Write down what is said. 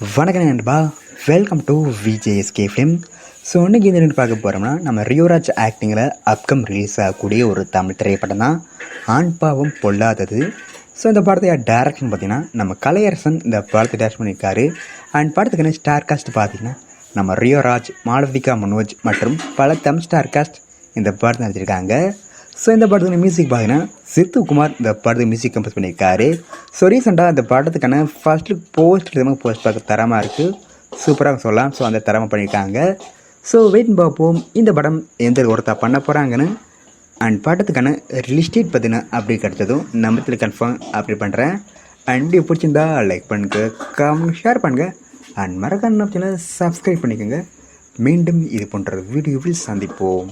வணக்கம் நண்பா, welcome to VJSK film. So இன்றைக்கி இந்த ரெண்டு பார்க்க போகிறோம்னா, நம்ம ரியோராஜ் ஆக்டிங்கில் அப்கம் ரிலீஸ் ஆகக்கூடிய ஒரு தமிழ் திரைப்படம் தான் ஆண் பாவம் பொல்லாதது. ஸோ இந்த படத்தை டேரக்ஷன் பார்த்திங்கன்னா நம்ம கலையரசன் இந்த படத்தை டேரக்ட் பண்ணியிருக்காரு. அண்ட் படத்துக்கான ஸ்டார் காஸ்ட் பார்த்திங்கன்னா நம்ம ரியோராஜ், மாளவிகா மனோஜ் மற்றும் பல தமிழ் ஸ்டார் காஸ்ட் இந்த படத்தை நடிச்சிருக்காங்க. ஸோ இந்த படத்துக்கு மியூசிக் பார்த்தீங்கன்னா சித்துக்குமார் இந்த படத்துக்கு மியூசிக் கம்போஸ் பண்ணியிருக்காரு. ஸோ ரீசெண்டாக அந்த படத்துக்கான ஃபர்ஸ்ட் லுக் போஸ்ட் பார்க்க தரமாக இருக்குது, சூப்பராக சொல்லலாம். ஸோ அந்த தரமாக பண்ணியிருக்காங்க. ஸோ வெயிட் பார்ப்போம் இந்த படம் எந்த ஒருத்தா பண்ண போகிறாங்கன்னு. அண்ட் படத்துக்கான ரிலீஸ் டேட் பார்த்தீங்கன்னா அப்படி கிடச்சதும் நம்ம கன்ஃபார்ம் அப்படி பண்ணுறேன். அண்ட் வீடியோ பிடிச்சிருந்தா லைக் பண்ணுங்க, கமெண்ட் ஷேர் பண்ணுங்கள். அண்ட் மறக்காம சேனல் சப்ஸ்கிரைப் பண்ணிக்கோங்க. மீண்டும் இது போன்ற வீடியோவில் சந்திப்போம்.